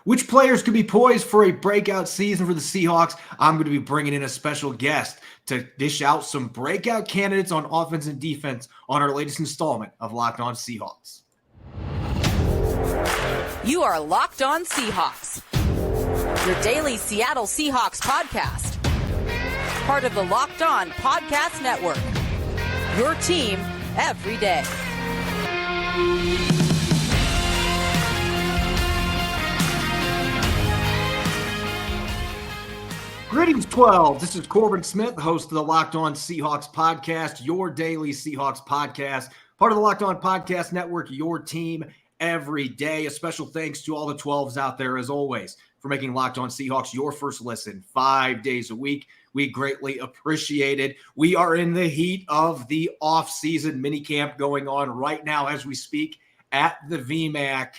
Which players could be poised for a breakout season for the Seahawks? I'm going to be bringing in a special guest to dish out some breakout candidates on offense and defense on our latest installment of Locked On Seahawks. You are Locked On Seahawks, your daily Seattle Seahawks podcast. Part of the Locked On Podcast Network, your team every day. Greetings, 12. This is Corbin Smith, host of the Locked On Seahawks podcast, your daily Seahawks podcast, part of the Locked On Podcast Network, your team every day. A special thanks to all the 12s out there, as always, for making Locked On Seahawks your first listen 5 days a week. We greatly appreciate it. We are in the heat of the off-season minicamp going on right now as we speak at the VMAC,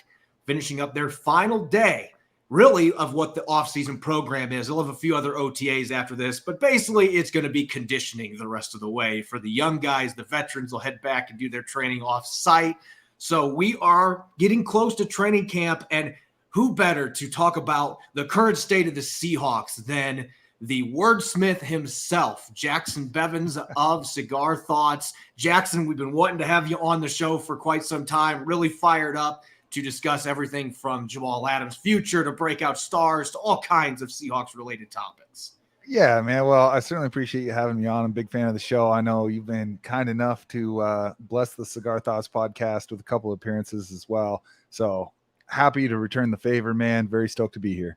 finishing up their final day really of what the offseason program is. They'll have a few other OTAs after this, but basically it's going to be conditioning the rest of the way. For the young guys, the veterans will head back and do their training off-site. So we are getting close to training camp, and who better to talk about the current state of the Seahawks than the wordsmith himself, Jacson Bevens of Cigar Thoughts. Jaxon, we've been wanting to have you on the show for quite some time, really fired up to discuss everything from Jamal Adams' future to breakout stars to all kinds of Seahawks-related topics. Yeah, man. Well, I certainly appreciate you having me on. I'm a big fan of the show. I know you've been kind enough to bless the Cigar Thoughts podcast with a couple of appearances as well. So happy to return the favor, man. Very stoked to be here.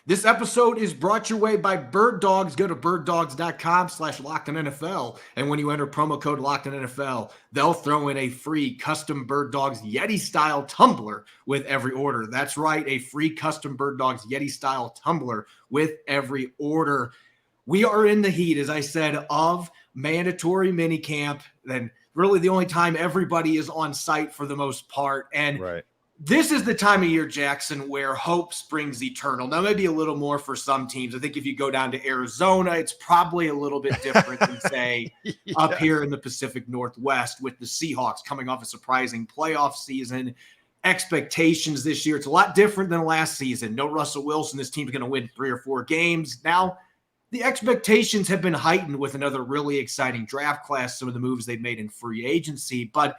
This episode is brought your way by Bird Dogs. Go to birddogs.com/LockedOnNFL. And when you enter promo code LockedOnNFL, they'll throw in a free custom Bird Dogs Yeti-style tumbler with every order. That's right, a free custom Bird Dogs Yeti-style tumbler with every order. We are in the heat, as I said, of mandatory minicamp. And really the only time everybody is on site for the most part. And right. This is the time of year, Jackson, where hope springs eternal. Now, maybe a little more for some teams. I think if you go down to Arizona, it's probably a little bit different than, say, up here in the Pacific Northwest with the Seahawks coming off a surprising playoff season. Expectations this year, it's a lot different than last season. No Russell Wilson. This team's going to win 3 or 4 games. Now, the expectations have been heightened with another really exciting draft class, some of the moves they've made in free agency. But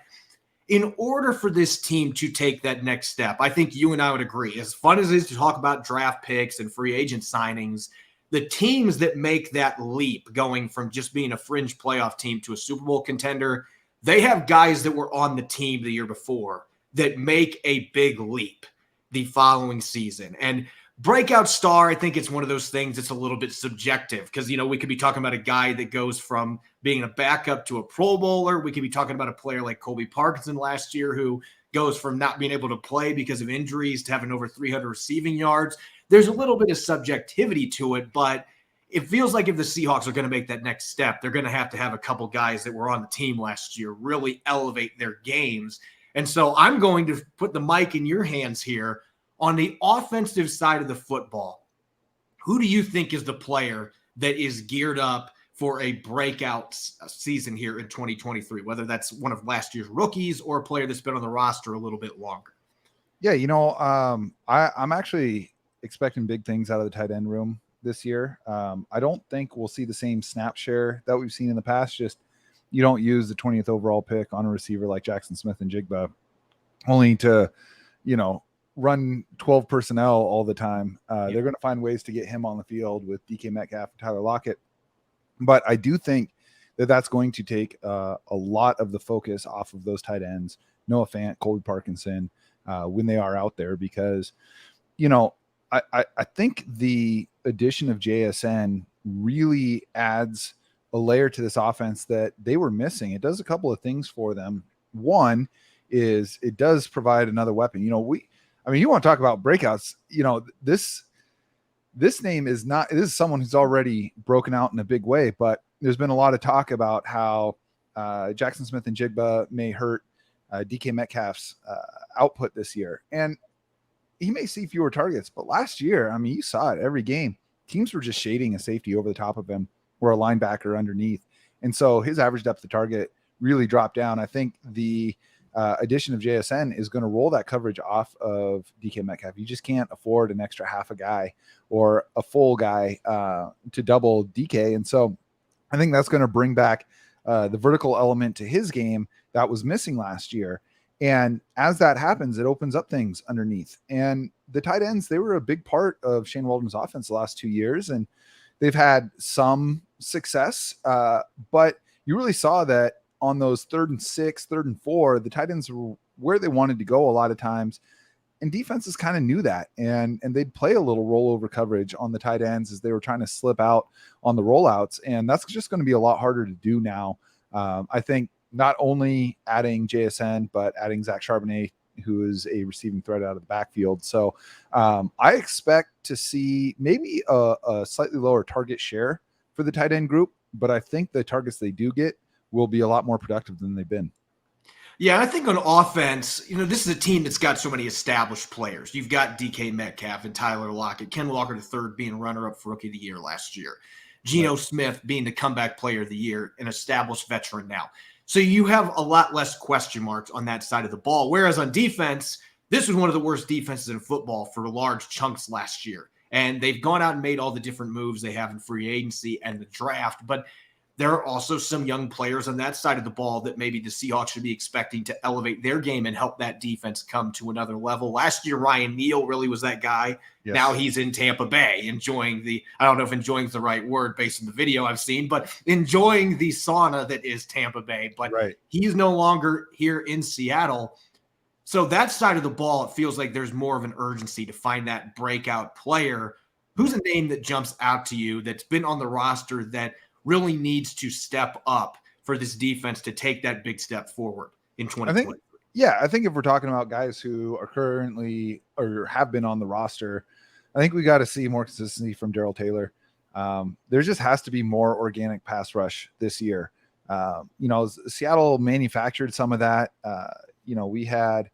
in order for this team to take that next step, I think you and I would agree, as fun as it is to talk about draft picks and free agent signings, the teams that make that leap going from just being a fringe playoff team to a Super Bowl contender, they have guys that were on the team the year before that make a big leap the following season. And breakout star, I think it's one of those things that's a little bit subjective because, you know, we could be talking about a guy that goes from being a backup to a Pro Bowler. We could be talking about a player like Colby Parkinson last year who goes from not being able to play because of injuries to having over 300 receiving yards. There's a little bit of subjectivity to it, but it feels like if the Seahawks are going to make that next step, they're going to have a couple guys that were on the team last year really elevate their games. And so I'm going to put the mic in your hands here. On the offensive side of the football, who do you think is the player that is geared up for a breakout season here in 2023, whether that's one of last year's rookies or a player that's been on the roster a little bit longer? Yeah, you know, I'm actually expecting big things out of the tight end room this year. I don't think we'll see the same snap share that we've seen in the past. Just you don't use the 20th overall pick on a receiver like Jackson Smith-Njigba only to, you know, run 12 personnel all the time. They're going to find ways to get him on the field with DK Metcalf and Tyler Lockett. But I do think that that's going to take a lot of the focus off of those tight ends, Noah Fant, Colby Parkinson, when they are out there, because, you know, I think the addition of JSN really adds a layer to this offense that they were missing. It does a couple of things for them. One is it does provide another weapon. You know, you want to talk about breakouts, you know, this name is not, this is someone who's already broken out in a big way, but there's been a lot of talk about how Jackson Smith-Njigba may hurt DK Metcalf's output this year. And he may see fewer targets, but last year, I mean, you saw it every game. Teams were just shading a safety over the top of him or a linebacker underneath. And so his average depth of target really dropped down. I think the addition of JSN is going to roll that coverage off of DK Metcalf. You just can't afford an extra half a guy or a full guy to double DK. And so I think that's going to bring back the vertical element to his game that was missing last year. And as that happens, it opens up things underneath. And the tight ends, they were a big part of Shane Waldron's offense the last 2 years. And they've had some success, but you really saw that on those 3rd and 6, 3rd and 4, the tight ends were where they wanted to go a lot of times. And defenses kind of knew that. And they'd play a little rollover coverage on the tight ends as they were trying to slip out on the rollouts. And that's just going to be a lot harder to do now. I think not only adding JSN, but adding Zach Charbonnet, who is a receiving threat out of the backfield. So I expect to see maybe a slightly lower target share for the tight end group, but I think the targets they do get will be a lot more productive than they've been. Yeah, I think on offense, this is a team that's got so many established players. You've got DK Metcalf and Tyler Lockett, Ken Walker III being runner-up for Rookie of the Year last year, Geno Smith being the comeback player of the year, an established veteran now. So you have a lot less question marks on that side of the ball. Whereas on defense, this was one of the worst defenses in football for large chunks last year. And they've gone out and made all the different moves they have in free agency and the draft. But there are also some young players on that side of the ball that maybe the Seahawks should be expecting to elevate their game and help that defense come to another level. Last year, Ryan Neal really was that guy. Yes. Now he's in Tampa Bay enjoying I don't know if enjoying is the right word based on the video I've seen, but enjoying the sauna that is Tampa Bay. But he's no longer here in Seattle. So that side of the ball, it feels like there's more of an urgency to find that breakout player. Who's a name that jumps out to you that's been on the roster that really needs to step up for this defense to take that big step forward in 2020? I think if we're talking about guys who are currently or have been on the roster, I think we got to see more consistency from Darrell Taylor. There just has to be more organic pass rush this year. Seattle manufactured some of that. We had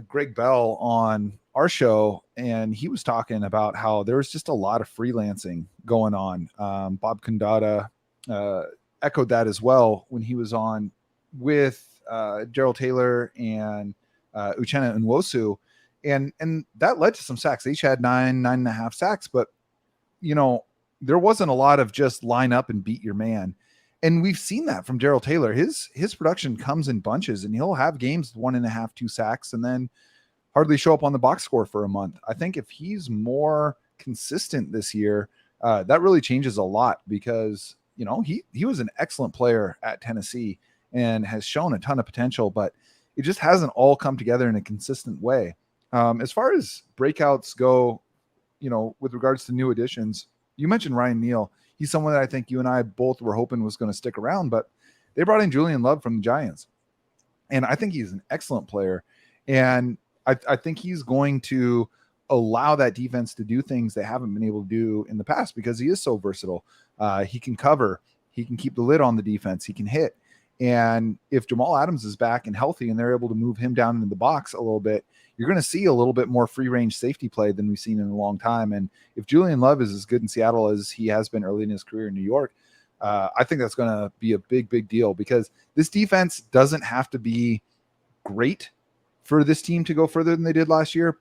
Greg Bell on our show, and he was talking about how there was just a lot of freelancing going on. Bob Condata echoed that as well when he was on with Darrell Taylor and Uchenna Nwosu, and that led to some sacks. They each had 9.5 sacks, but there wasn't a lot of just line up and beat your man. And we've seen that from Darrell Taylor. His production comes in bunches, and he'll have games 1.5, 2 sacks, and then hardly show up on the box score for a month. I think if he's more consistent this year, that really changes a lot because, he was an excellent player at Tennessee and has shown a ton of potential, but it just hasn't all come together in a consistent way. As far as breakouts go, with regards to new additions, you mentioned Ryan Neal. He's someone that I think you and I both were hoping was going to stick around, but they brought in Julian Love from the Giants. And I think he's an excellent player. And I think he's going to allow that defense to do things they haven't been able to do in the past because he is so versatile. He can cover, he can keep the lid on the defense, he can hit. And if Jamal Adams is back and healthy and they're able to move him down into the box a little bit, you're going to see a little bit more free range safety play than we've seen in a long time. And if Julian Love is as good in Seattle as he has been early in his career in New York, I think that's going to be a big, big deal because this defense doesn't have to be great for this team to go further than they did last year,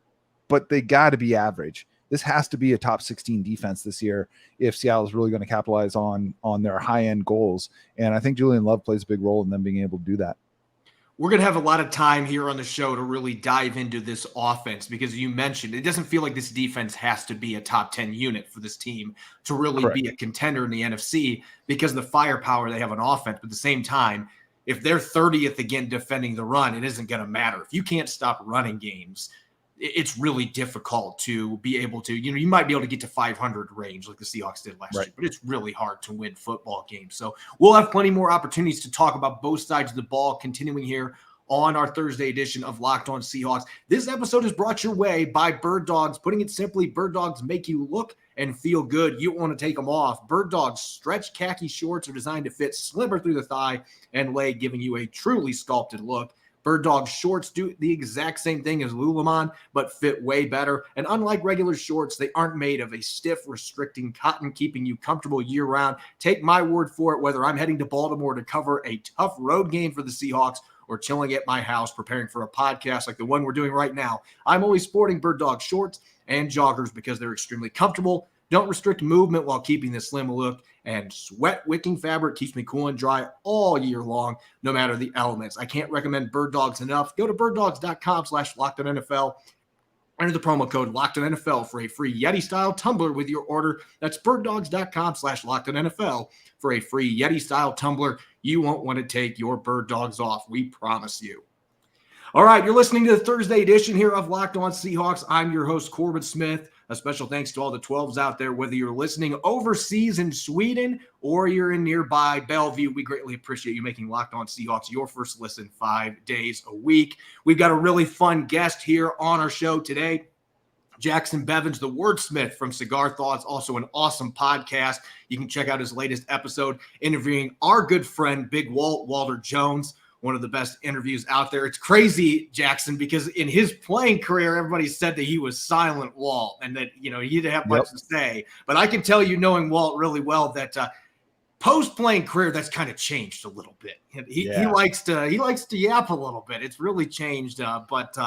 but they got to be average. This has to be a top 16 defense this year if Seattle is really going to capitalize on their high-end goals. And I think Julian Love plays a big role in them being able to do that. We're going to have a lot of time here on the show to really dive into this offense because you mentioned it doesn't feel like this defense has to be a top 10 unit for this team to really be a contender in the NFC because of the firepower they have on offense. But at the same time, if they're 30th again defending the run, it isn't going to matter. If you can't stop running games, it's really difficult to be able to, you might be able to get to 500 range like the Seahawks did last year, but it's really hard to win football games. So we'll have plenty more opportunities to talk about both sides of the ball continuing here on our Thursday edition of Locked On Seahawks. This episode is brought your way by Bird Dogs. Putting it simply, Bird Dogs make you look and feel good. You want to take them off. Bird Dogs stretch khaki shorts are designed to fit slimmer through the thigh and leg, giving you a truly sculpted look. Bird Dog shorts do the exact same thing as Lululemon, but fit way better. And unlike regular shorts, they aren't made of a stiff, restricting cotton, keeping you comfortable year-round. Take my word for it, whether I'm heading to Baltimore to cover a tough road game for the Seahawks or chilling at my house preparing for a podcast like the one we're doing right now, I'm always sporting Bird Dog shorts and joggers because they're extremely comfortable, don't restrict movement while keeping the slim look, and sweat wicking fabric keeps me cool and dry all year long, no matter the elements. I can't recommend Bird Dogs enough. Go to birddogs.com/LockedOnNFL. Enter the promo code LockedOnNFL for a free Yeti-style tumbler with your order. That's birddogs.com/LockedOnNFL for a free Yeti-style tumbler. You won't want to take your Bird Dogs off. We promise you. All right, you're listening to the Thursday edition here of Locked On Seahawks. I'm your host, Corbin Smith. A special thanks to all the 12s out there, whether you're listening overseas in Sweden or you're in nearby Bellevue. We greatly appreciate you making Locked On Seahawks your first listen 5 days a week. We've got a really fun guest here on our show today. Jacson Bevens, the wordsmith from Cigar Thoughts, also an awesome podcast. You can check out his latest episode interviewing our good friend, Big Walter Jones. One of the best interviews out there. It's crazy, Jaxon, because in his playing career, everybody said that he was silent Walt and that, he didn't have much to say. But I can tell you, knowing Walt really well, that post-playing career, that's kind of changed a little bit. He likes to yap a little bit. It's really changed. But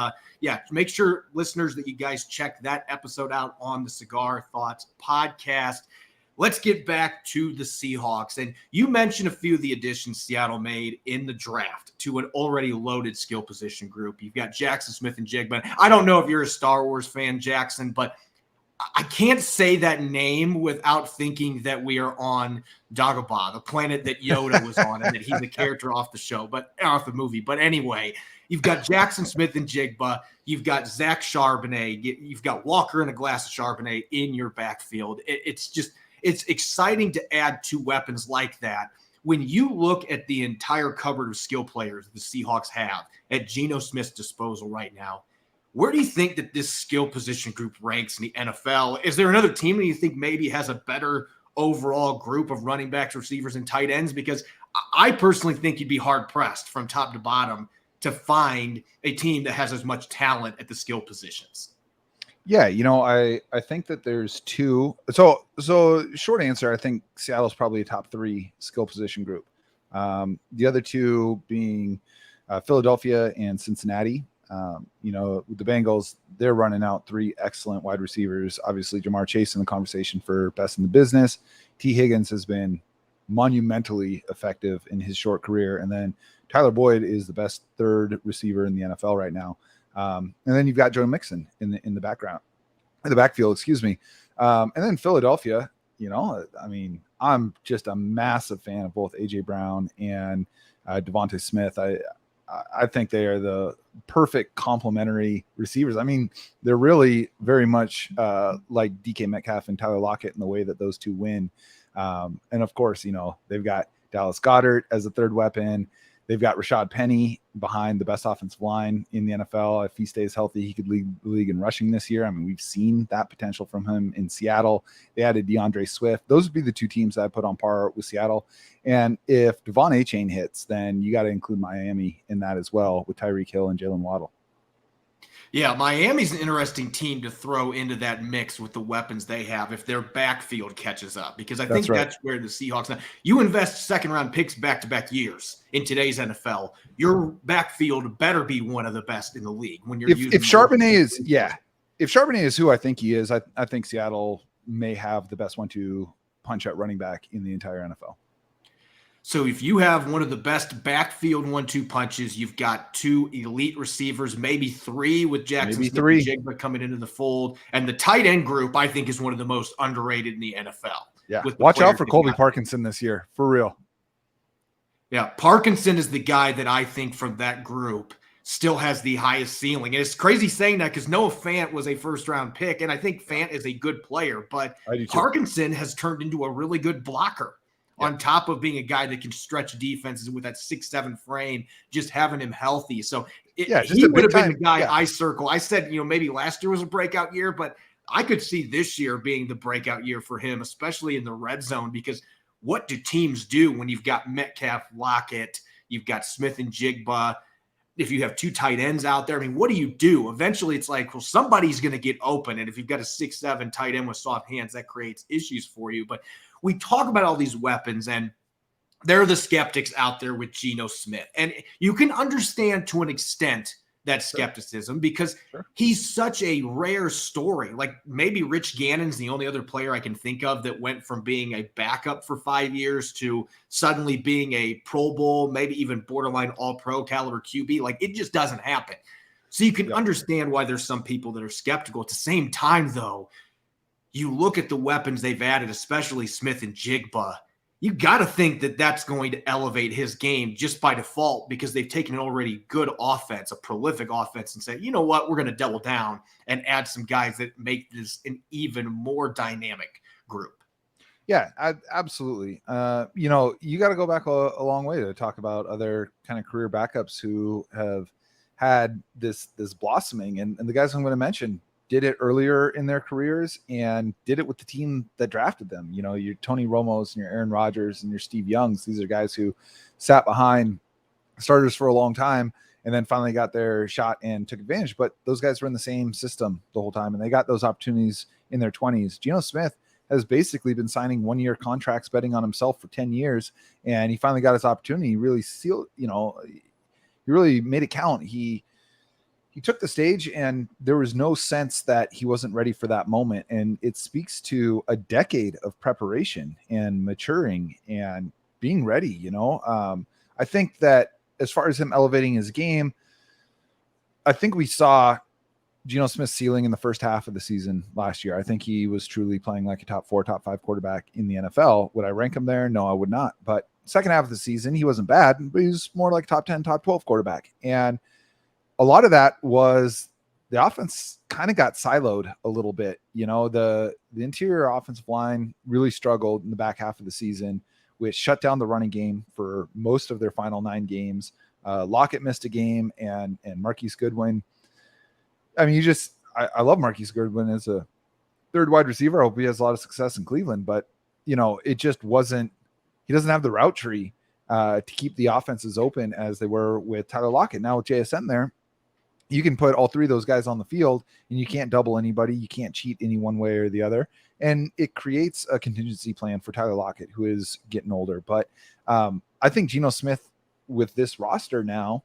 make sure, listeners, that you guys check that episode out on the Cigar Thoughts podcast. Let's get back to the Seahawks. And you mentioned a few of the additions Seattle made in the draft to an already loaded skill position group. You've got Jaxon, Smith-Njigba. I don't know if you're a Star Wars fan, Jaxon, but I can't say that name without thinking that we are on Dagobah, the planet that Yoda was on, and that he's a character off the movie. But anyway, you've got Jaxon, Smith-Njigba. You've got Zach Charbonnet. You've got Walker and a glass of Charbonnet in your backfield. It's exciting to add two weapons like that. When you look at the entire cupboard of skill players the Seahawks have at Geno Smith's disposal right now, where do you think that this skill position group ranks in the NFL? Is there another team that you think maybe has a better overall group of running backs, receivers, and tight ends? Because I personally think you'd be hard-pressed from top to bottom to find a team that has as much talent at the skill positions. Yeah, I think that there's two. So short answer, I think Seattle's probably a top 3 skill position group. The other two being Philadelphia and Cincinnati. With the Bengals, they're running out 3 excellent wide receivers. Obviously, Jamar Chase in the conversation for best in the business. T. Higgins has been monumentally effective in his short career. And then Tyler Boyd is the best third receiver in the NFL right now. And then you've got Joe Mixon in the backfield, excuse me. And then Philadelphia, I'm just a massive fan of both AJ Brown and Devontae Smith. I think they are the perfect complementary receivers. I mean, they're really very much like DK Metcalf and Tyler Lockett in the way that those two win. And of course, they've got Dallas Goedert as a third weapon. They've got Rashad Penny behind the best offensive line in the NFL. If he stays healthy, he could lead the league in rushing this year. I mean, we've seen that potential from him in Seattle. They added DeAndre Swift. Those would be the two teams that I put on par with Seattle. And if Devon Achane hits, then you got to include Miami in that as well with Tyreek Hill and Jalen Waddle. Yeah, Miami's an interesting team to throw into that mix with the weapons they have if their backfield catches up, because I think that's where the Seahawks – you invest second-round picks back-to-back years in today's NFL, your backfield better be one of the best in the league when you're using – If Charbonnet is who I think he is, I think Seattle may have the best 1-2 punch at running back in the entire NFL. So if you have one of the best backfield 1-2 punches, you've got 2 elite receivers, maybe 3 with Jaxon Smith-Njigba coming into the fold. And the tight end group, I think, is one of the most underrated in the NFL. Yeah, watch out for Colby Parkinson this year, for real. Yeah, Parkinson is the guy that I think from that group still has the highest ceiling. And it's crazy saying that because Noah Fant was a first-round pick, and I think Fant is a good player. But Parkinson has turned into a really good blocker. On top of being a guy that can stretch defenses with that 6'7" frame, just having him healthy. So he would have been the guy I circle. I said, maybe last year was a breakout year, but I could see this year being the breakout year for him, especially in the red zone, because what do teams do when you've got Metcalf, Lockett, you've got Smith-Njigba, if you have 2 tight ends out there? I mean, what do you do? Eventually it's like, well, somebody's going to get open. And if you've got a 6'7" tight end with soft hands, that creates issues for you. But we talk about all these weapons, and there are the skeptics out there with Geno Smith. And you can understand to an extent that skepticism because he's such a rare story. Like maybe Rich Gannon's the only other player I can think of that went from being a backup for 5 years to suddenly being a Pro Bowl, maybe even borderline all-pro caliber QB. Like it just doesn't happen. So you can understand why there's some people that are skeptical. At the same time, though, you look at the weapons they've added, especially Smith-Njigba, you got to think that that's going to elevate his game just by default because they've taken an already good offense, a prolific offense, and said, you know what, we're going to double down and add some guys that make this an even more dynamic group. Yeah, absolutely. You know, you got to go back a long way to talk about other kind of career backups who have had this blossoming. And the guys I'm going to mention did it earlier in their careers and did it with the team that drafted them. You know, your Tony Romos and your Aaron Rodgers and your Steve Youngs. These are guys who sat behind starters for a long time and then finally got their shot and took advantage. But those guys were in the same system the whole time and they got those opportunities in their 20s. Geno Smith has basically been signing 1-year contracts, betting on himself for 10 years. And he finally got his opportunity. He really sealed, you know, he really made it count. He took the stage and there was no sense that he wasn't ready for that moment. And it speaks to a decade of preparation and maturing and being ready. You know, I think that as far as him elevating his game, I think we saw Geno Smith's ceiling in the first half of the season last year. I think he was truly playing like a top 4, top 5 quarterback in the NFL. Would I rank him there? No, I would not. But second half of the season, he wasn't bad, but he was more like top 10, top 12 quarterback. And a lot of that was the offense kind of got siloed a little bit. You know, the interior offensive line really struggled in the back half of the season, which shut down the running game for most of their final 9 games. Lockett missed a game and Marquise Goodwin. I mean, I love Marquise Goodwin as a third wide receiver. I hope he has a lot of success in Cleveland, but you know, it just wasn't, he doesn't have the route tree to keep the offenses open as they were with Tyler Lockett. Now with JSN there, you can put all 3 of those guys on the field and you can't double anybody. You can't cheat any one way or the other. And it creates a contingency plan for Tyler Lockett, who is getting older. But I think Geno Smith with this roster now,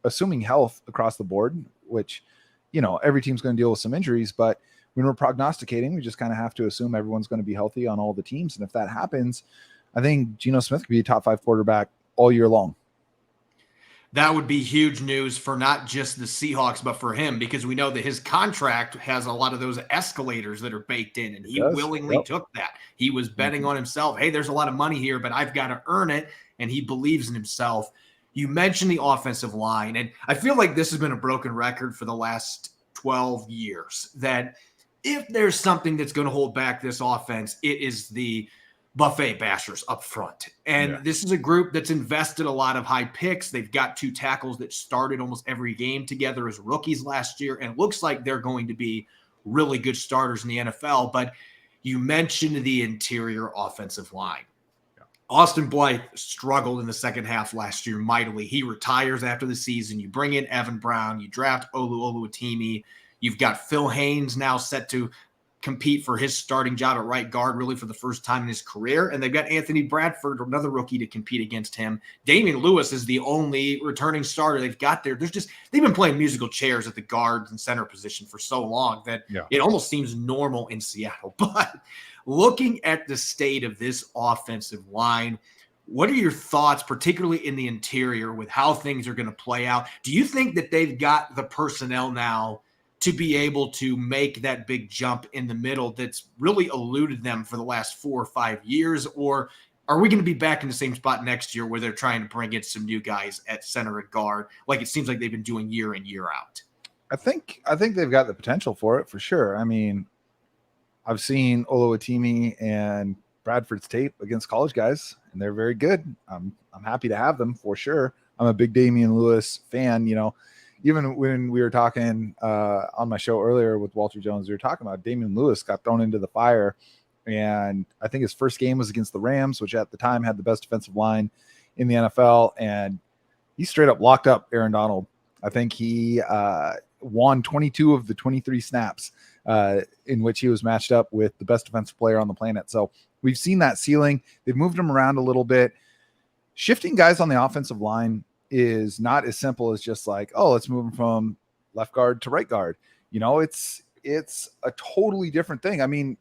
assuming health across the board, which, you know, every team's going to deal with some injuries, but when we're prognosticating, we just kind of have to assume everyone's going to be healthy on all the teams. And if that happens, I think Geno Smith could be a top 5 quarterback all year long. That would be huge news for not just the Seahawks, but for him, because we know that his contract has a lot of those escalators that are baked in, and he willingly took that. He was betting on himself. Hey, there's a lot of money here, but I've got to earn it, and he believes in himself. You mentioned the offensive line, and I feel like this has been a broken record for the last 12 years, that if there's something that's going to hold back this offense, it is the buffet bashers up front. And this is a group that's invested a lot of high picks. They've got 2 tackles that started almost every game together as rookies last year, and looks like they're going to be really good starters in the NFL. But you mentioned the interior offensive line. Austin Blythe struggled in the second half last year mightily. He retires after the season. You bring in Evan Brown. You draft Olu Oluwatimi. You've got Phil Haynes now set to compete for his starting job at right guard really for the first time in his career. And they've got Anthony Bradford, another rookie, to compete against him. Damian Lewis is the only returning starter they've got there. They've been playing musical chairs at the guard and center position for so long that it almost seems normal in Seattle. But looking at the state of this offensive line, what are your thoughts, particularly in the interior, with how things are going to play out? Do you think that they've got the personnel now to be able to make that big jump in the middle that's really eluded them for the last 4 or 5 years? Or are we going to be back in the same spot next year where they're trying to bring in some new guys at center and guard, like it seems like they've been doing year in, year out? I think they've got the potential for it, for sure. I mean, I've seen Oluwatimi and Bradford's tape against college guys, and they're very good. I'm happy to have them for sure. I'm a big Damian Lewis fan, you know. Even when we were talking on my show earlier with Walter Jones, we were talking about Damian Lewis got thrown into the fire. And I think his first game was against the Rams, which at the time had the best defensive line in the NFL. And he straight up locked up Aaron Donald. I think he won 22 of the 23 snaps in which he was matched up with the best defensive player on the planet. So we've seen that ceiling. They've moved him around a little bit. shifting guys on the offensive line is not as simple as just like, oh, let's move them from left guard to right guard. It's a totally different thing. I mean,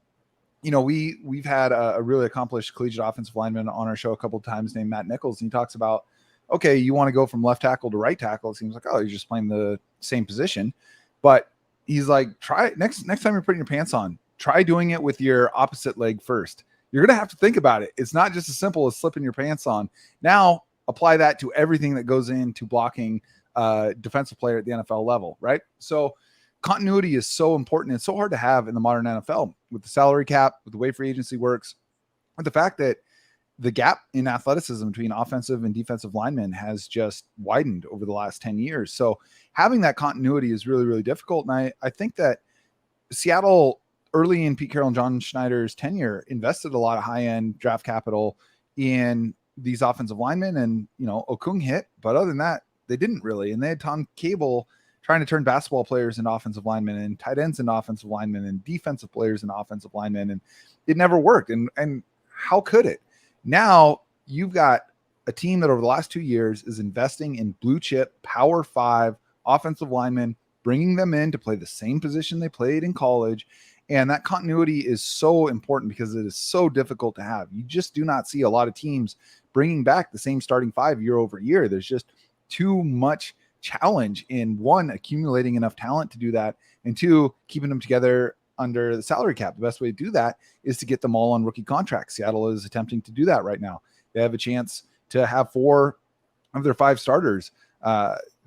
we've had a really accomplished collegiate offensive lineman on our show a couple of times named Matt Nichols, and he talks about, okay, you want to go from left tackle to right tackle. It seems like, oh, you're just playing the same position. But he's like, try it next time you're putting your pants on, try doing it with your opposite leg first. You're going to have to think about it. It's not just as simple as slipping your pants on. Now apply that to everything that goes into blocking defensive player at the NFL level, right? So continuity is so important. It's so hard to have in the modern NFL with the salary cap, with the way free agency works, with the fact that the gap in athleticism between offensive and defensive linemen has just widened over the last 10 years. So having that continuity is really, really difficult. And I think that Seattle early in Pete Carroll and John Schneider's tenure invested a lot of high-end draft capital in these offensive linemen, and, Okung hit, but other than that, they didn't really. And they had Tom Cable trying to turn basketball players into offensive linemen and tight ends into offensive linemen and defensive players into offensive linemen. And it never worked. And how could it? Now you've got a team that over the last 2 years is investing in blue chip Power 5 offensive linemen, bringing them in to play the same position they played in college. And that continuity is so important because it is so difficult to have. You just do not see a lot of teams bringing back the same starting 5 year over year. There's just too much challenge in, one, accumulating enough talent to do that, and two, keeping them together under the salary cap. The best way to do that is to get them all on rookie contracts. Seattle is attempting to do that right now. They have a chance to have 4 of their 5 starters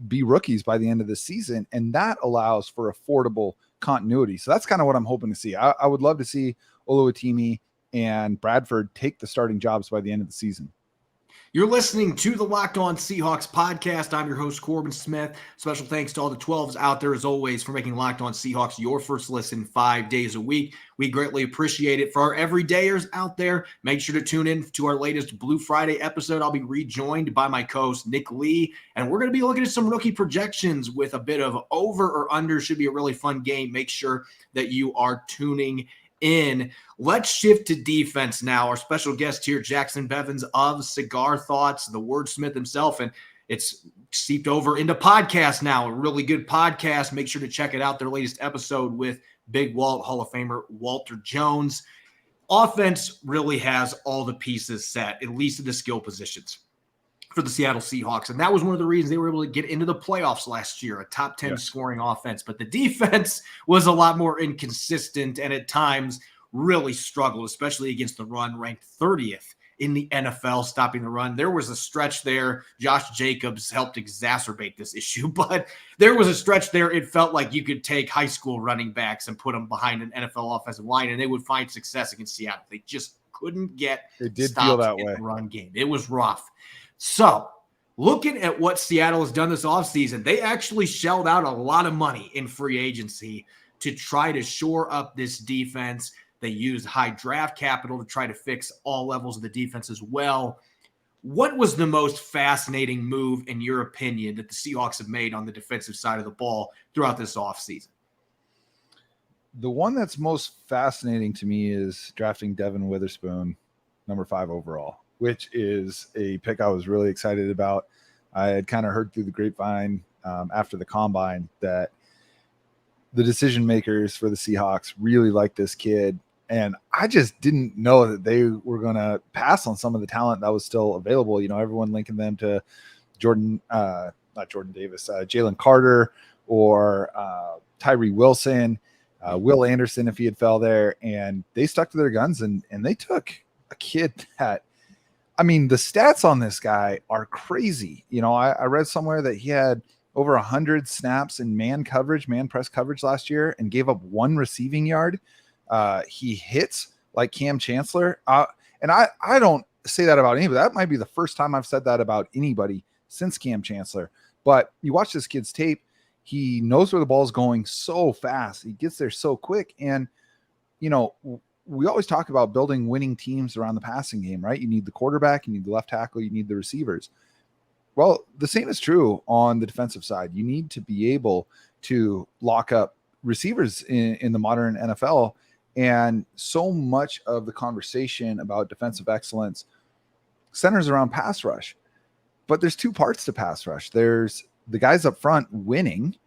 be rookies by the end of the season, and that allows for affordable continuity. So that's kind of what I'm hoping to see. I would love to see Oluwatimi and Bradford take the starting jobs by the end of the season. You're listening to the Locked On Seahawks podcast. I'm your host, Corbin Smith. Special thanks to all the 12s out there, as always, for making Locked On Seahawks your first listen 5 days a week. We greatly appreciate it. For our everydayers out there, make sure to tune in to our latest Blue Friday episode. I'll be rejoined by my co-host, Nick Lee, and we're going to be looking at some rookie projections with a bit of over or under. Should be a really fun game. Make sure that you are tuning in. Let's shift to defense now. Our special guest here, Jacson Bevens of Cigar Thoughts, the wordsmith himself, and it's seeped over into podcast now. A really good podcast. Make sure to check it out. Their latest episode with Big Walt, Hall of Famer Walter Jones. Offense really has all the pieces set, at least at the skill positions, for the Seattle Seahawks. And that was one of the reasons they were able to get into the playoffs last year, a top 10 scoring offense. But the defense was a lot more inconsistent and at times really struggled, especially against the run, ranked 30th in the NFL, stopping the run. There was a stretch there. Josh Jacobs helped exacerbate this issue, but there was a stretch there. It felt like you could take high school running backs and put them behind an NFL offensive line, and they would find success against Seattle. They just couldn't get it did feel that way. The run game. It was rough. So looking at what Seattle has done this offseason, they actually shelled out a lot of money in free agency to try to shore up this defense. They used high draft capital to try to fix all levels of the defense as well. What was the most fascinating move, in your opinion, that the Seahawks have made on the defensive side of the ball throughout this offseason? The one that's most fascinating to me is drafting Devin Witherspoon, number 5 overall, which is a pick I was really excited about. I had kind of heard through the grapevine after the combine that the decision makers for the Seahawks really liked this kid. And I just didn't know that they were going to pass on some of the talent that was still available. Everyone linking them to Jalen Carter or Tyree Wilson, Will Anderson, if he had fell there. And they stuck to their guns and they took a kid that, the stats on this guy are crazy. I read somewhere that he had over 100 snaps in man press coverage last year and gave up 1 receiving yard. He hits like Cam Chancellor. And I don't say that about anybody. That might be the first time I've said that about anybody since Cam Chancellor. But you watch this kid's tape, he knows where the ball's going so fast. He gets there so quick. And, we always talk about building winning teams around the passing game, right? You need the quarterback, you need the left tackle, you need the receivers. Well, the same is true on the defensive side. You need to be able to lock up receivers in the modern NFL. And so much of the conversation about defensive excellence centers around pass rush. But there's two parts to pass rush. There's the guys up front winning,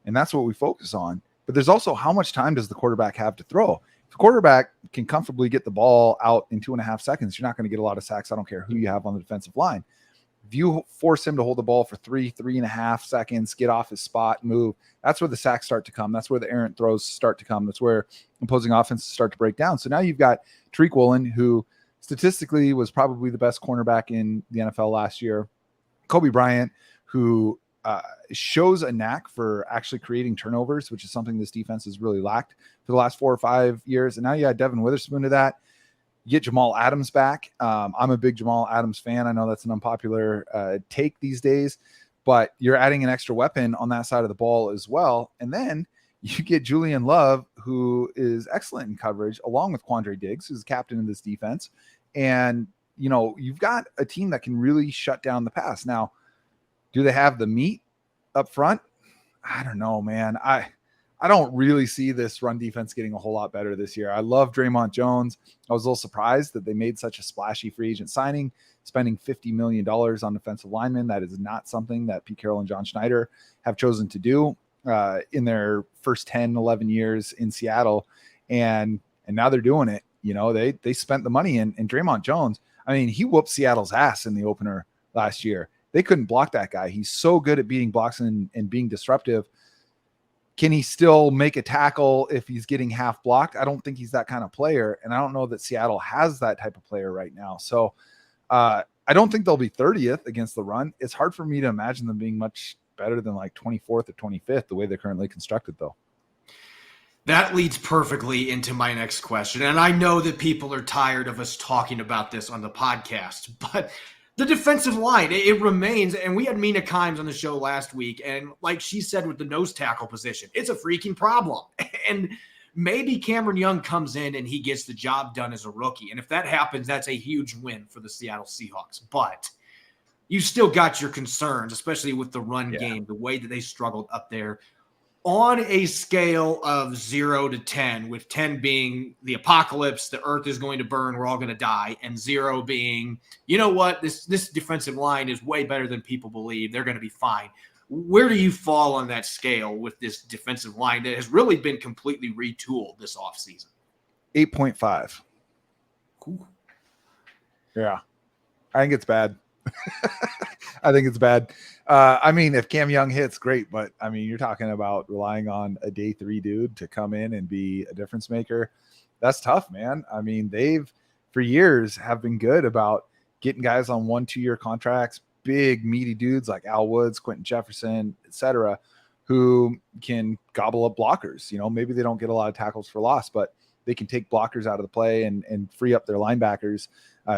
and that's what we focus on. But there's also how much time does the quarterback have to throw? If the quarterback can comfortably get the ball out in 2.5 seconds, you're not going to get a lot of sacks. I don't care who you have on the defensive line. If you force him to hold the ball for 3.5 seconds, get off his spot, move, that's where the sacks start to come. That's where the errant throws start to come. That's where opposing offenses start to break down. So now you've got Tariq Woolen, who statistically was probably the best cornerback in the NFL last year. Kobe Bryant, who shows a knack for actually creating turnovers, which is something this defense has really lacked for the last 4 or 5 years. And now you add Devin Witherspoon to that. You get Jamal Adams back. I'm a big Jamal Adams fan. I know that's an unpopular take these days, but you're adding an extra weapon on that side of the ball as well. And then you get Julian Love, who is excellent in coverage, along with Quandre Diggs, who's the captain of this defense. And, you know, you've got a team that can really shut down the pass. Now, do they have the meat up front? I don't know, man. I don't really see this run defense getting a whole lot better this year. I love Draymond Jones. I was a little surprised that they made such a splashy free agent signing, spending $50 million on defensive linemen. That is not something that Pete Carroll and John Schneider have chosen to do in their first 10, 11 years in Seattle. And now they're doing it. You know, they spent the money in Draymond Jones. I mean, he whooped Seattle's ass in the opener last year. They couldn't block that guy. He's so good at beating blocks and being disruptive. Can he still make a tackle if he's getting half blocked? I don't think he's that kind of player. And I don't know that Seattle has that type of player right now. So I don't think they'll be 30th against the run. It's hard for me to imagine them being much better than like 24th or 25th, the way they're currently constructed, though. That leads perfectly into my next question. And I know that people are tired of us talking about this on the podcast, but the defensive line, it remains, and we had Mina Kimes on the show last week, and like she said with the nose tackle position, it's a freaking problem. And maybe Cameron Young comes in and he gets the job done as a rookie. And if that happens, that's a huge win for the Seattle Seahawks. But you still got your concerns, especially with the run game, the way that they struggled up there. On a scale of 0 to 10, with 10 being the apocalypse, the earth is going to burn, we're all going to die, and 0 being, you know what, this defensive line is way better than people believe, they're going to be fine. Where do you fall on that scale with this defensive line that has really been completely retooled this offseason? 8.5. Cool. Yeah. I think it's bad. I think it's bad. I mean, if Cam Young hits, great. But, I mean, you're talking about relying on a day 3 dude to come in and be a difference maker. That's tough, man. I mean, they've, for years, have been good about getting guys on 1-2 year contracts, big, meaty dudes like Al Woods, Quentin Jefferson, etc., who can gobble up blockers. You know, maybe they don't get a lot of tackles for loss, but they can take blockers out of the play and free up their linebackers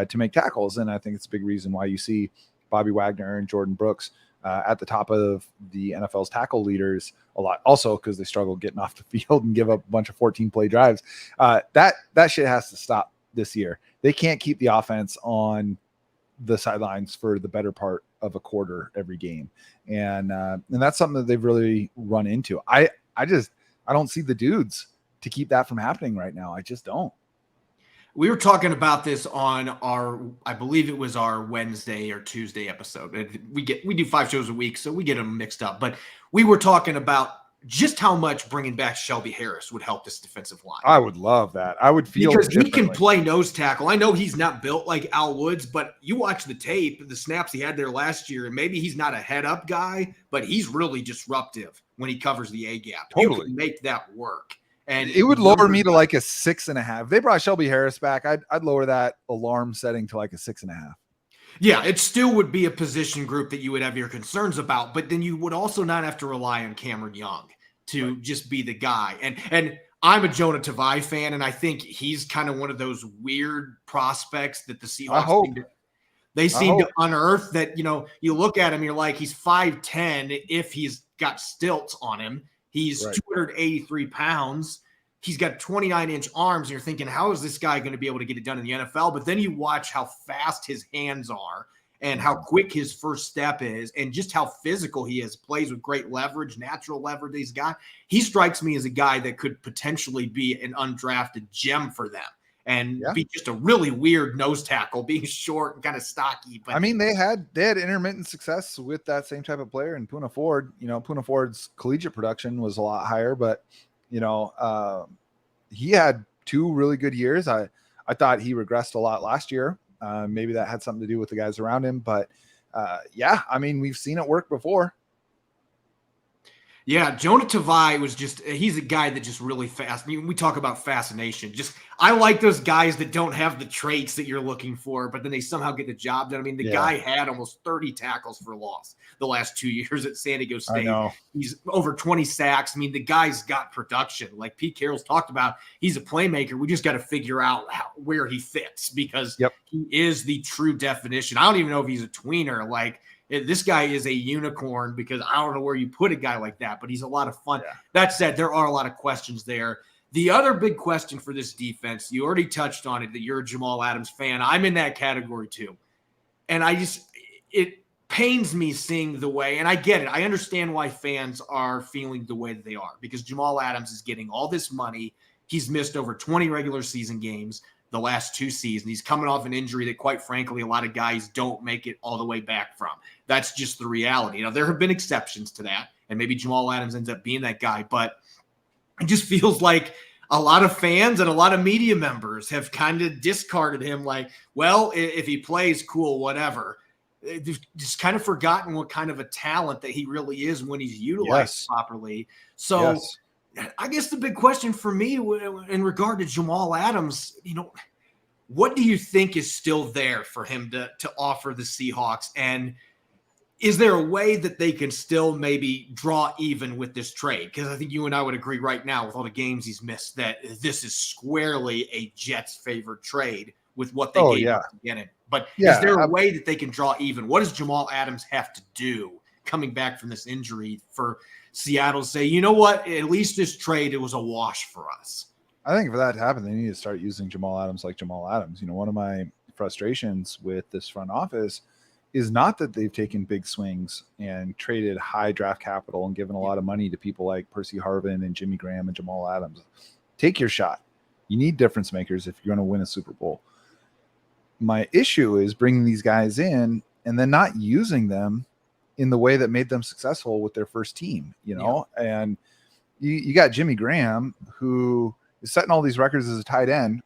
to make tackles. And I think it's a big reason why you see Bobby Wagner and Jordan Brooks at the top of the NFL's tackle leaders a lot. Also, because they struggle getting off the field and give up a bunch of 14-play drives. That shit has to stop this year. They can't keep the offense on the sidelines for the better part of a quarter every game. And that's something that they've really run into. I don't see the dudes to keep that from happening right now. I just don't. We were talking about this on our, I believe it was our Wednesday or Tuesday episode. We do 5 shows a week, so we get them mixed up. But we were talking about just how much bringing back Shelby Harris would help this defensive line. I would love that. I would feel because he can play nose tackle. I know he's not built like Al Woods, but you watch the tape, the snaps he had there last year, and maybe he's not a head-up guy, but he's really disruptive when he covers the A-gap. Totally. You can make that work. And it would lower me to like a 6.5. If they brought Shelby Harris back, I'd lower that alarm setting to like a 6.5. Yeah, it still would be a position group that you would have your concerns about, but then you would also not have to rely on Cameron Young to just be the guy. And I'm a Jonah Tavai fan, and I think he's kind of one of those weird prospects that the Seahawks seem to unearth that, you know, you look at him, you're like, he's 5'10" if he's got stilts on him. He's 283 pounds. He's got 29-inch arms. And you're thinking, how is this guy going to be able to get it done in the NFL? But then you watch how fast his hands are and how quick his first step is and just how physical he is, plays with great leverage, natural leverage he's got. He strikes me as a guy that could potentially be an undrafted gem for them. and be just a really weird nose tackle, being short and kind of stocky. But I mean, they had intermittent success with that same type of player in Poona Ford. Poona Ford's collegiate production was a lot higher, but he had 2 really good years. I thought he regressed a lot last year. Maybe that had something to do with the guys around him, but I mean, we've seen it work before. Yeah, Jonah Tavai he's a guy that just really fast. I mean, we talk about fascination. I like those guys that don't have the traits that you're looking for, but then they somehow get the job done. I mean, the guy had almost 30 tackles for loss the last 2 years at San Diego State. I know. He's over 20 sacks. I mean, the guy's got production. Like Pete Carroll's talked about, he's a playmaker. We just got to figure out where he fits, because he is the true definition. I don't even know if he's a tweener. Like, this guy is a unicorn, because I don't know where you put a guy like that, but he's a lot of fun. Yeah. That said, there are a lot of questions there. The other big question for this defense, you already touched on it, that you're a Jamal Adams fan. I'm in that category too. And it pains me seeing the way, and I get it. I understand why fans are feeling the way that they are, because Jamal Adams is getting all this money. He's missed over 20 regular season games the last 2 seasons. He's coming off an injury that, quite frankly, a lot of guys don't make it all the way back from. That's just the reality. There have been exceptions to that, and maybe Jamal Adams ends up being that guy, but it just feels like a lot of fans and a lot of media members have kind of discarded him, like, well, if he plays, cool, whatever. They've just kind of forgotten what kind of a talent that he really is when he's utilized properly. So I guess the big question for me in regard to Jamal Adams, what do you think is still there for him to offer the Seahawks? And is there a way that they can still maybe draw even with this trade? Because I think you and I would agree right now, with all the games he's missed, that this is squarely a Jets favored trade with what they gave up to get it. But is there a way that they can draw even? What does Jamal Adams have to do coming back from this injury for Seattle to say, you know what, at least this trade, it was a wash for us? I think for that to happen, they need to start using Jamal Adams like Jamal Adams. One of my frustrations with this front office is not that they've taken big swings and traded high draft capital and given a lot of money to people like Percy Harvin and Jimmy Graham and Jamal Adams. Take your shot. You need difference makers if you're going to win a Super Bowl. My issue is bringing these guys in and then not using them in the way that made them successful with their first team, and you got Jimmy Graham, who is setting all these records as a tight end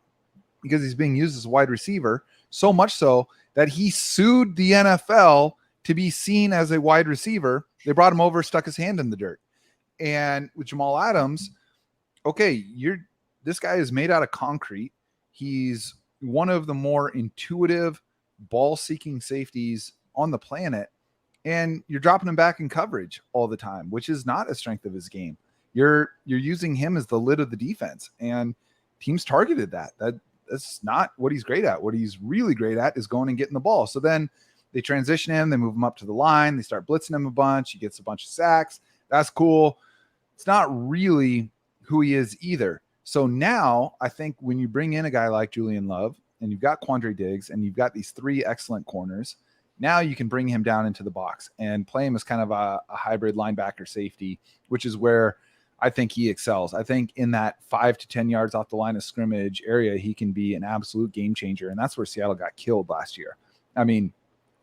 because he's being used as a wide receiver, so much so that he sued the NFL to be seen as a wide receiver. They brought him over, stuck his hand in the dirt. And with Jamal Adams, this guy is made out of concrete. He's one of the more intuitive ball-seeking safeties on the planet. And you're dropping him back in coverage all the time, which is not a strength of his game. You're using him as the lid of the defense, and teams targeted that. That's not what he's great at. What he's really great at is going and getting the ball. So then they transition him, they move him up to the line, they start blitzing him a bunch. He gets a bunch of sacks. That's cool. It's not really who he is either. So now I think when you bring in a guy like Julian Love, and you've got Quandre Diggs, and you've got these 3 excellent corners, now you can bring him down into the box and play him as kind of a hybrid linebacker safety, which is where I think he excels. I think in that 5 to 10 yards off the line of scrimmage area, he can be an absolute game changer. And that's where Seattle got killed last year. I mean,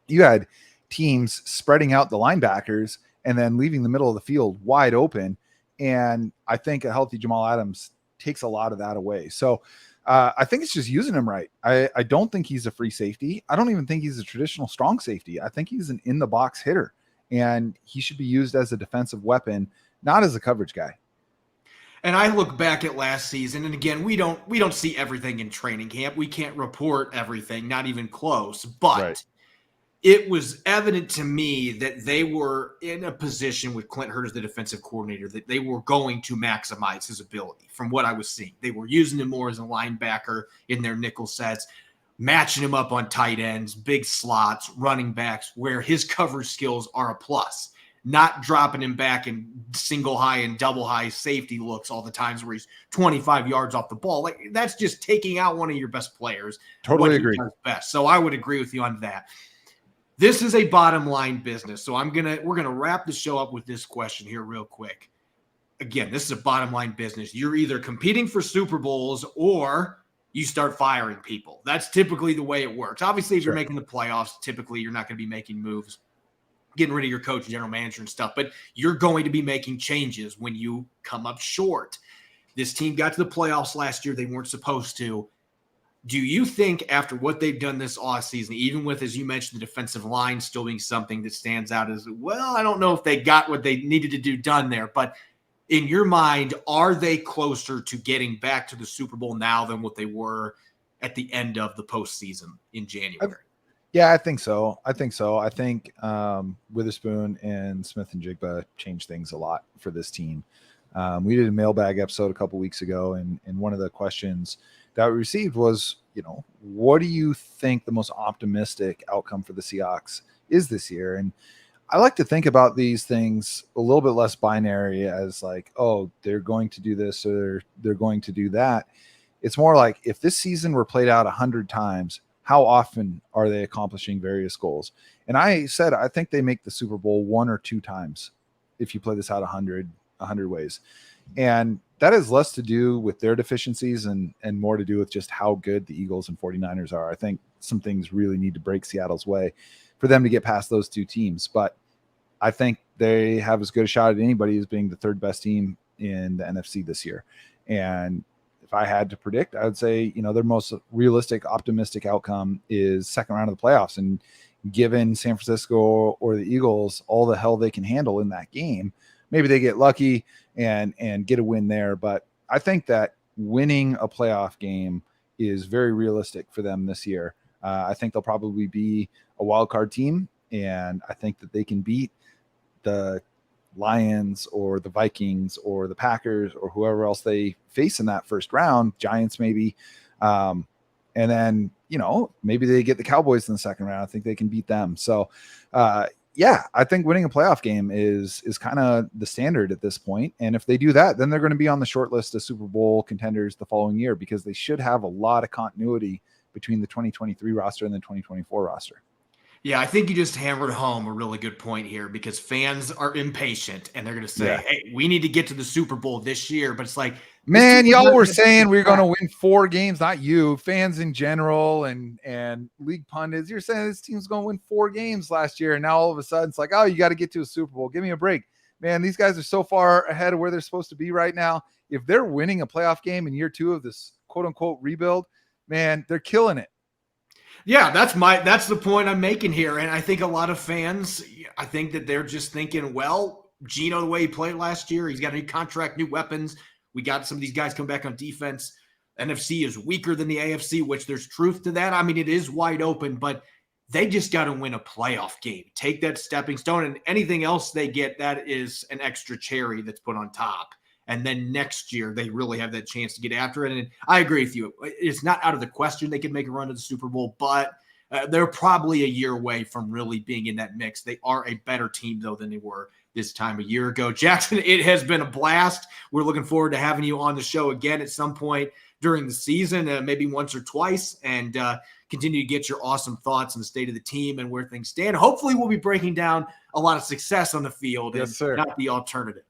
you had teams spreading out the linebackers and then leaving the middle of the field wide open. And I think a healthy Jamal Adams takes a lot of that away. So I think it's just using him right. I don't think he's a free safety. I don't even think he's a traditional strong safety. I think he's an in-the-box hitter, and he should be used as a defensive weapon, not as a coverage guy. And I look back at last season, and again, we don't see everything in training camp. We can't report everything, not even close. But it was evident to me that they were in a position with Clint Hurtt as the defensive coordinator that they were going to maximize his ability from what I was seeing. They were using him more as a linebacker in their nickel sets, matching him up on tight ends, big slots, running backs, where his coverage skills are a plus. Not dropping him back in single high and double high safety looks all the times where he's 25 yards off the ball. Like, that's just taking out one of your best players. Totally agree. Best. So I would agree with you on that. This is a bottom line business. So we're gonna wrap the show up with this question here real quick. Again, this is a bottom line business. You're either competing for Super Bowls or you start firing people. That's typically the way it works. Obviously, if you're Sure. making the playoffs, typically you're not going to be making moves, getting rid of your coach and general manager and stuff, but you're going to be making changes when you come up short. This team got to the playoffs last year. They weren't supposed to. Do you think after what they've done this offseason, even with, as you mentioned, the defensive line still being something that stands out as, well, I don't know if they got what they needed to do done there, but in your mind, are they closer to getting back to the Super Bowl now than what they were at the end of the postseason in January? Yeah, I think so. I think Witherspoon and Smith-Njigba changed things a lot for this team. We did a mailbag episode a couple weeks ago, and one of the questions that we received was, what do you think the most optimistic outcome for the Seahawks is this year? And I like to think about these things a little bit less binary as like, oh, they're going to do this or they're going to do that. It's more like, if this season were played out 100 times, how often are they accomplishing various goals? And I said, I think they make the Super Bowl 1 or 2 times if you play this out 100 ways. And that has less to do with their deficiencies and more to do with just how good the Eagles and 49ers are. I think some things really need to break Seattle's way for them to get past those 2 teams. But I think they have as good a shot at anybody as being the 3rd best team in the NFC this year. And if I had to predict, I would say, their most realistic, optimistic outcome is second round of the playoffs. And given San Francisco or the Eagles all the hell they can handle in that game, maybe they get lucky and get a win there. But I think that winning a playoff game is very realistic for them this year. I think they'll probably be a wild card team, and I think that they can beat the Lions or the Vikings or the Packers or whoever else they face in that first round, Giants maybe. And then, maybe they get the Cowboys in the second round. I think they can beat them. So, yeah, I think winning a playoff game is kind of the standard at this point. And if they do that, then they're going to be on the short list of Super Bowl contenders the following year, because they should have a lot of continuity between the 2023 roster and the 2024 roster. Yeah, I think you just hammered home a really good point here, because fans are impatient and they're going to say, hey, we need to get to the Super Bowl this year. But it's like, man, y'all were saying we're going to win 4 games, not you, fans in general and league pundits. You're saying this team's going to win 4 games last year. And now all of a sudden it's like, oh, you got to get to a Super Bowl. Give me a break. Man, these guys are so far ahead of where they're supposed to be right now. If they're winning a playoff game in year 2 of this quote unquote rebuild, man, they're killing it. Yeah, that's the point I'm making here. And I think a lot of fans, I think that they're just thinking, well, Geno, the way he played last year, he's got a new contract, new weapons. We got some of these guys come back on defense. NFC is weaker than the AFC, which there's truth to that. I mean, it is wide open, but they just got to win a playoff game. Take that stepping stone, and anything else they get, that is an extra cherry that's put on top. And then next year, they really have that chance to get after it. And I agree with you. It's not out of the question they could make a run to the Super Bowl, but they're probably a year away from really being in that mix. They are a better team, though, than they were this time a year ago. Jaxon, it has been a blast. We're looking forward to having you on the show again at some point during the season, maybe once or twice, and continue to get your awesome thoughts on the state of the team and where things stand. Hopefully, we'll be breaking down a lot of success on the field and not the alternative.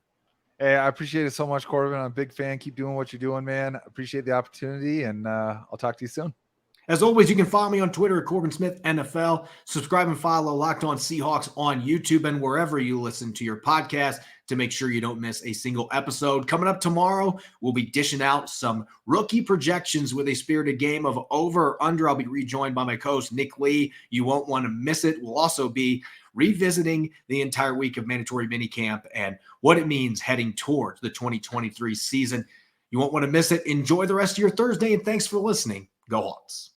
Hey, I appreciate it so much, Corbin. I'm a big fan. Keep doing what you're doing, man. Appreciate the opportunity, and I'll talk to you soon. As always, you can follow me on Twitter at Corbin Smith NFL. Subscribe and follow Locked On Seahawks on YouTube and wherever you listen to your podcast to make sure you don't miss a single episode. Coming up tomorrow, we'll be dishing out some rookie projections with a spirited game of over or under. I'll be rejoined by my co-host, Nick Lee. You won't want to miss it. We'll also be revisiting the entire week of mandatory minicamp and what it means heading towards the 2023 season. You won't want to miss it. Enjoy the rest of your Thursday, and thanks for listening. Go Hawks.